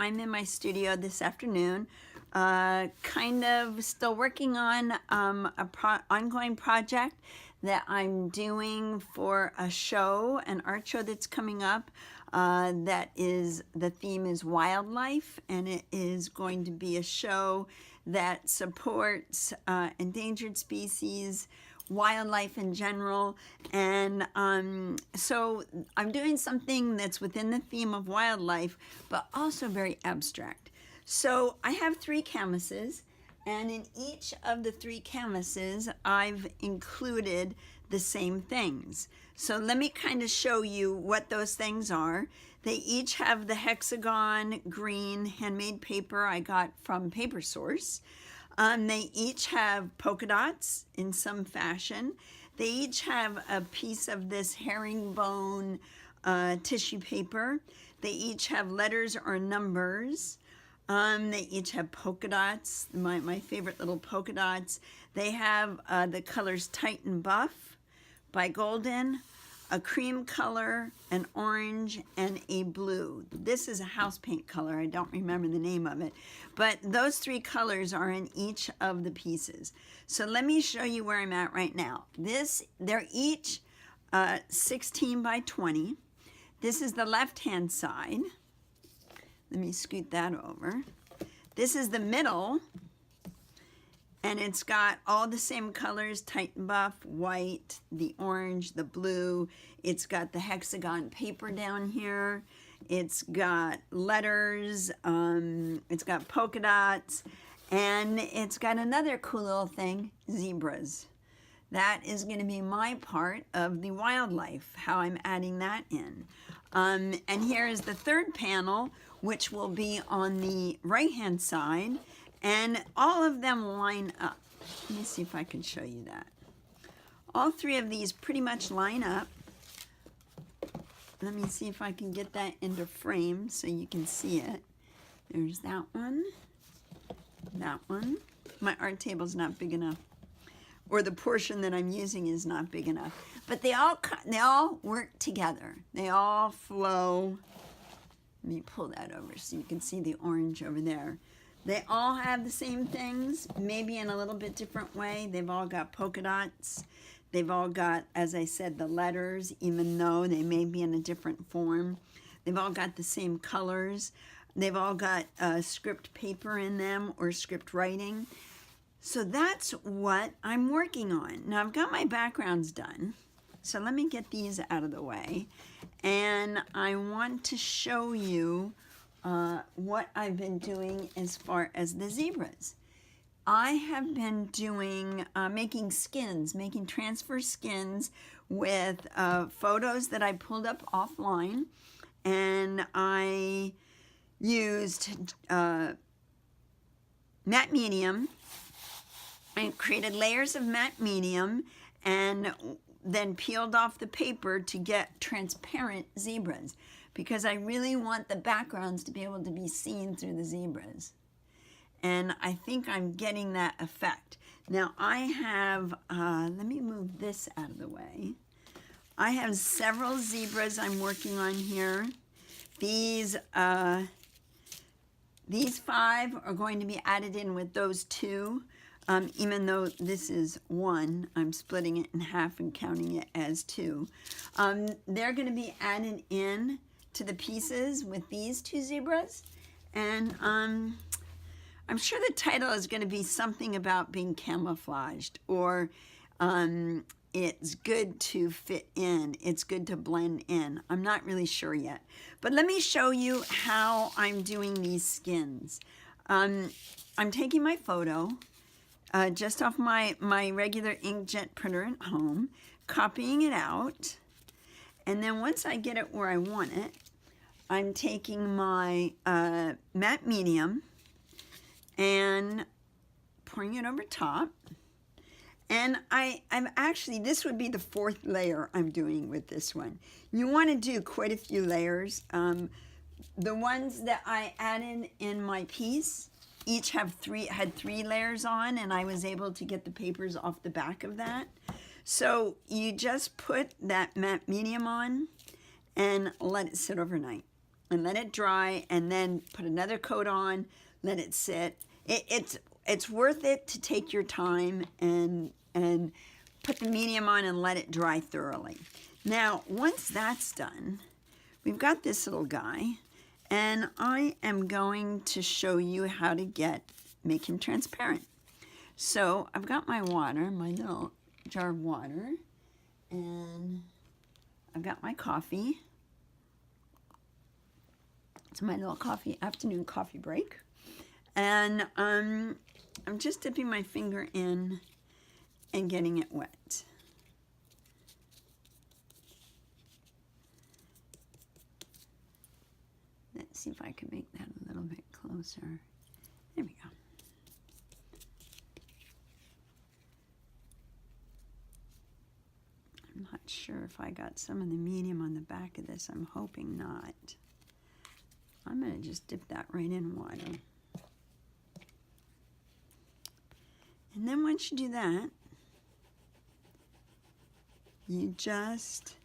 I'm in my studio this afternoon, kind of still working on ongoing project that I'm doing for a show, an art show that's coming up. The theme is wildlife, and it is going to be a show that supports endangered species, wildlife in general. And so I'm doing something that's within the theme of wildlife, but also very abstract. So I have 3 canvases, and in each of the 3 canvases, I've included the same things. So let me kind of show you what those things are. They each have the hexagon green handmade paper I got from Paper Source. They each have polka dots in some fashion. They each have a piece of this herringbone tissue paper. They each have letters or numbers. They each have polka dots, my favorite little polka dots. They have the colors Titan Buff by Golden, a cream color, an orange, and a blue. This is a house paint color. I don't remember the name of it. But those 3 colors are in each of the pieces. So let me show you where I'm at right now. They're each 16 by 20. This is the left-hand side. Let me scoot that over. This is the middle, and it's got all the same colors, Titan Buff, white, the orange, the blue. It's got the hexagon paper down here. It's got letters, it's got polka dots, and it's got another cool little thing, zebras. That is going to be my part of the wildlife, how I'm adding that in. And here is the 3rd panel, which will be on the right-hand side, and all of them line up. Let me see if I can show you that. All 3 of these pretty much line up. Let me see if I can get that into frame so you can see it. There's that one, that one. My art table's not big enough, or the portion that I'm using is not big enough. But they all work together. They all flow. Let me pull that over so you can see the orange over there. They all have the same things, maybe in a little bit different way. They've all got polka dots. They've all got, as I said, the letters, even though they may be in a different form. They've all got the same colors. They've all got script paper in them or script writing. So that's what I'm working on. Now I've got my backgrounds done. So let me get these out of the way. And I want to show you what I've been doing as far as the zebras. I have been doing, making skins, making transfer skins with photos that I pulled up offline. And I used matte medium. I created layers of matte medium and then peeled off the paper to get transparent zebras, because I really want the backgrounds to be able to be seen through the zebras. And I think I'm getting that effect. Now I have, let me move this out of the way. I have several zebras I'm working on here. These 5 are going to be added in with those 2. Even though this is 1, I'm splitting it in half and counting it as 2. They're going to be added in to the pieces with these 2 zebras. And I'm sure the title is going to be something about being camouflaged, or it's good to fit in, it's good to blend in. I'm not really sure yet. But let me show you how I'm doing these skins. I'm taking my photo, just off my regular inkjet printer at home, copying it out, and then once I get it where I want it, I'm taking my matte medium and pouring it over top. And I'm actually, this would be the 4th layer I'm doing with this one. You want to do quite a few layers. The ones that I added in my piece each had 3 layers on, and I was able to get the papers off the back of that. So you just put that matte medium on and let it sit overnight. and let it dry, and then put another coat on, let it sit. It's worth it to take your time and put the medium on and let it dry thoroughly. Now, once that's done, we've got this little guy, and I am going to show you how to make him transparent. So I've got my water, my little jar of water, and I've got my coffee. It's my little afternoon coffee break. And I'm just dipping my finger in and getting it wet. Let's see if I can make that a little bit closer. There we go. I'm not sure if I got some of the medium on the back of this. I'm hoping not. I'm going to just dip that right in water. And then once you do that, you just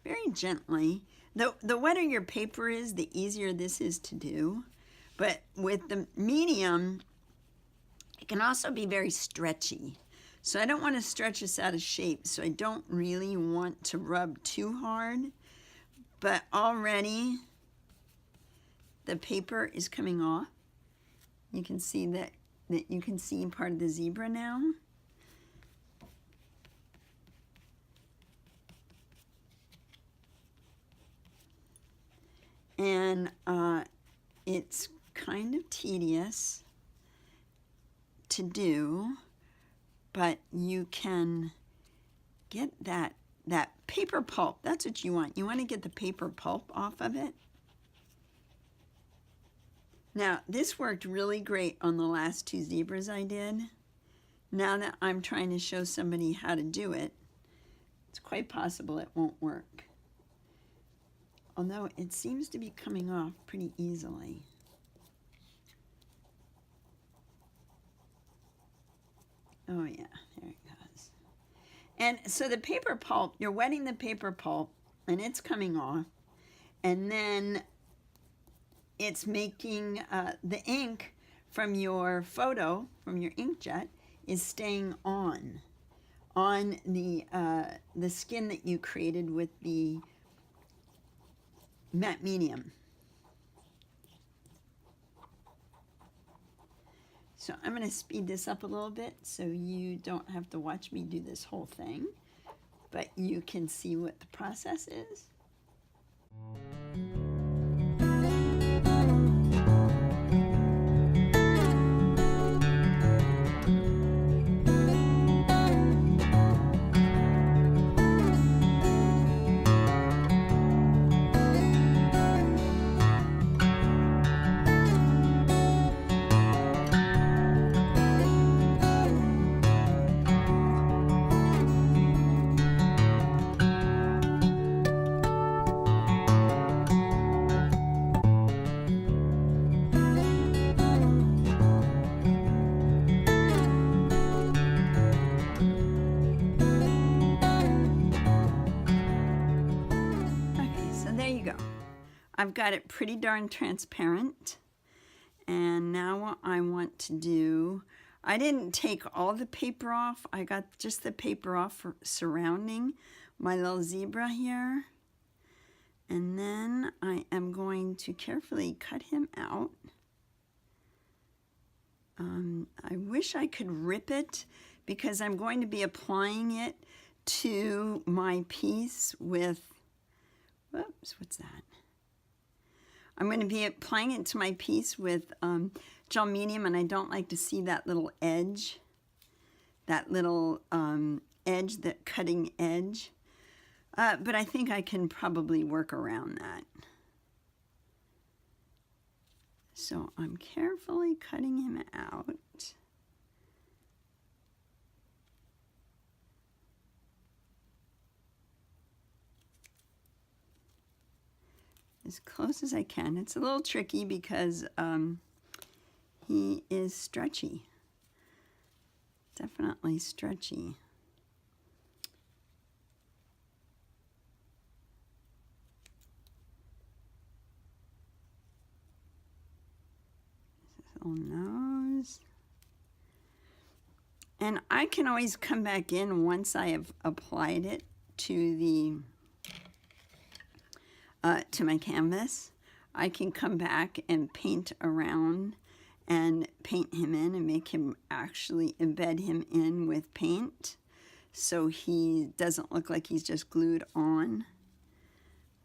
very gently, the wetter your paper is, the easier this is to do. But with the medium, it can also be very stretchy. So I don't want to stretch this out of shape, so I don't really want to rub too hard. But already the paper is coming off. You can see that you can see part of the zebra now. And it's kind of tedious to do, but you can get that paper pulp. That's what you want. You want to get the paper pulp off of it. Now, this worked really great on the last two zebras I did. Now that I'm trying to show somebody how to do it, it's quite possible it won't work. Although it seems to be coming off pretty easily. Oh yeah, there it goes. And so the paper pulp, you're wetting the paper pulp and it's coming off. And then it's making the ink from your photo, from your inkjet, is staying on the skin that you created with the matte medium. So I'm going to speed this up a little bit so you don't have to watch me do this whole thing, but you can see what the process is. I've got it pretty darn transparent, and now what I want to do, I didn't take all the paper off, I got just the paper off surrounding my little zebra here, and then I am going to carefully cut him out. I wish I could rip it because I'm going to be applying it to my piece with, whoops, what's that? I'm going to be applying it to my piece with gel medium, and I don't like to see that little edge, that cutting edge. But I think I can probably work around that. So I'm carefully cutting him out. As close as I can. It's a little tricky because he is stretchy. Definitely stretchy. little nose. And I can always come back in once I have applied it to the to my canvas. I can come back and paint around and paint him in and make him actually embed him in with paint so he doesn't look like he's just glued on.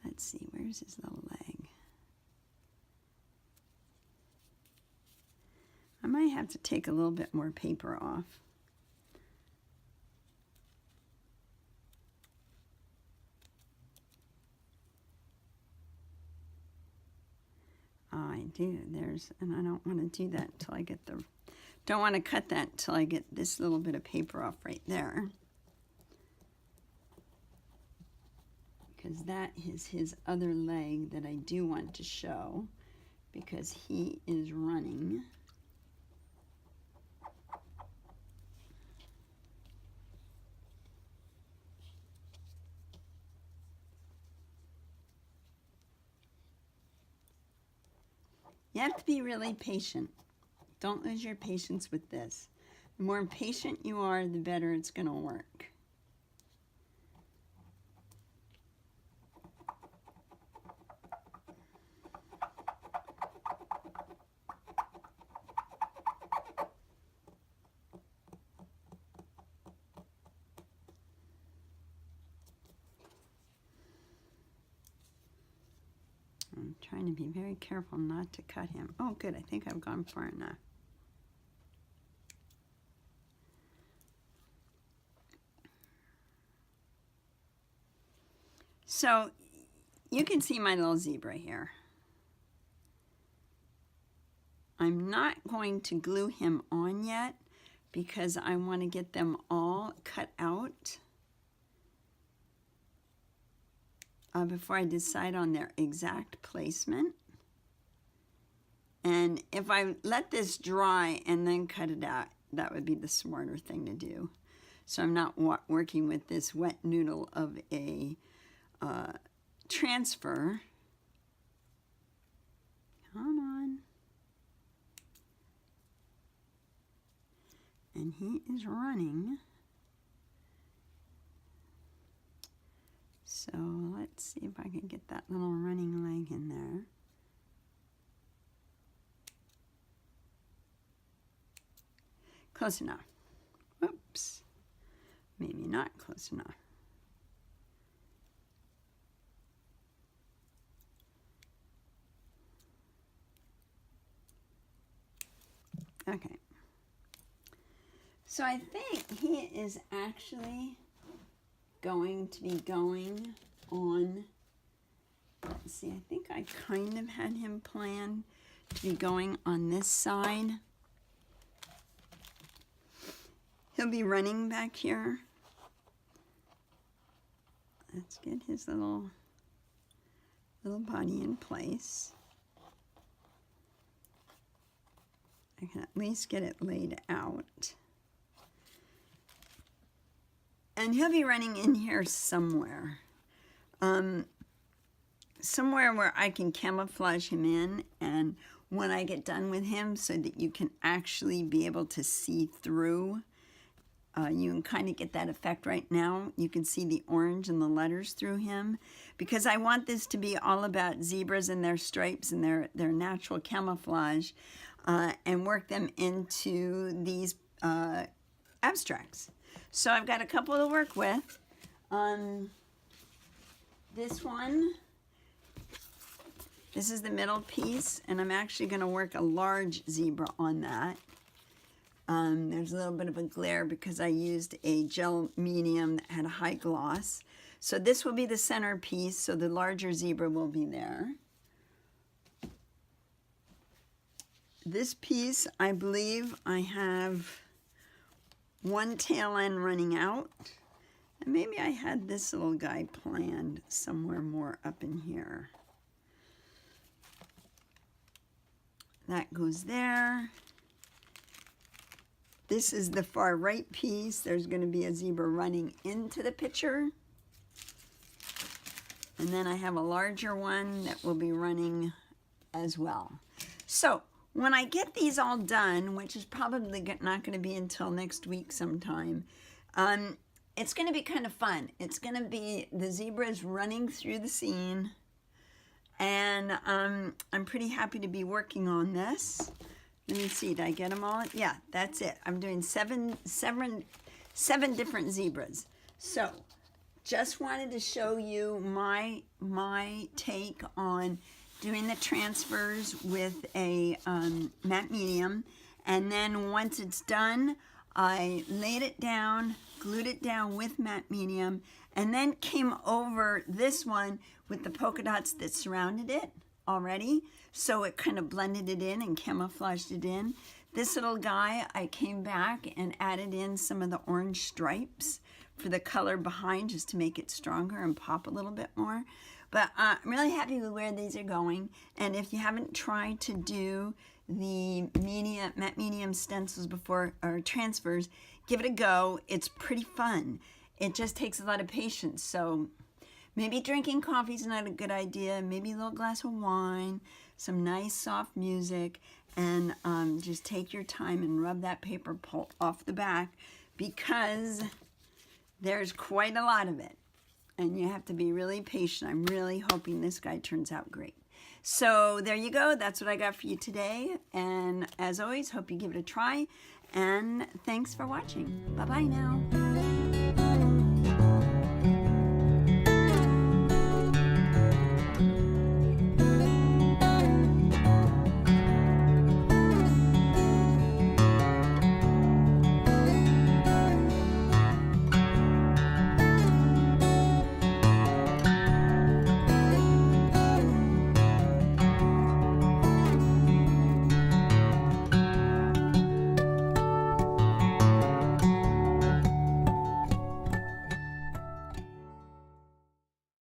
Let's see, where's his little leg? I might have to take a little bit more paper off. Oh, I do. And I don't want to do that until I get don't want to cut that until I get this little bit of paper off right there. Because that is his other leg that I do want to show because he is running. You have to be really patient. Don't lose your patience with this. The more patient you are, the better it's going to work. I'm trying to be very careful not to cut him. Oh, good. I think I've gone far enough. So you can see my little zebra here. I'm not going to glue him on yet because I want to get them all cut out before I decide on their exact placement. And if I let this dry and then cut it out, that would be the smarter thing to do. So I'm not working with this wet noodle of a transfer. Come on. And he is running. So let's see if I can get that little running leg in there. Close enough. Whoops. Maybe not close enough. Okay. So I think he is actually going to be going on, let's see, I think I kind of had him planned to be going on this side. He'll be running back here. Let's get his little body in place. I can at least get it laid out. And he'll be running in here somewhere. Somewhere where I can camouflage him in, and when I get done with him so that you can actually be able to see through. You can kind of get that effect right now. You can see the orange and the letters through him because I want this to be all about zebras and their stripes and their natural camouflage and work them into these abstracts. So I've got a couple to work with. This one, this is the middle piece, and I'm actually going to work a large zebra on that. There's a little bit of a glare because I used a gel medium that had a high gloss. So this will be the center piece, so the larger zebra will be there. This piece, I believe I have one tail end running out. And maybe I had this little guy planned somewhere more up in here. That goes there. This is the far right piece. There's going to be a zebra running into the picture. And then I have a larger one that will be running as well. So when I get these all done, which is probably not going to be until next week sometime, it's going to be kind of fun. It's going to be the zebras running through the scene, and I'm pretty happy to be working on this. Let me see, did I get them all? Yeah, that's it. I'm doing seven different zebras. So, just wanted to show you my take on doing the transfers with a matte medium, and then once it's done, I laid it down, glued it down with matte medium, and then came over this one with the polka dots that surrounded it already, so it kind of blended it in and camouflaged it in. This little guy, I came back and added in some of the orange stripes for the color behind, just to make it stronger and pop a little bit more. But I'm really happy with where these are going. And if you haven't tried to do the matte medium stencils before, or transfers, give it a go. It's pretty fun. It just takes a lot of patience. So maybe drinking coffee is not a good idea. Maybe a little glass of wine, some nice soft music, and just take your time and rub that paper pulp off the back, because there's quite a lot of it, and you have to be really patient. I'm really hoping this guy turns out great. So there you go. That's what I got for you today. And as always, hope you give it a try. And thanks for watching. Bye-bye now.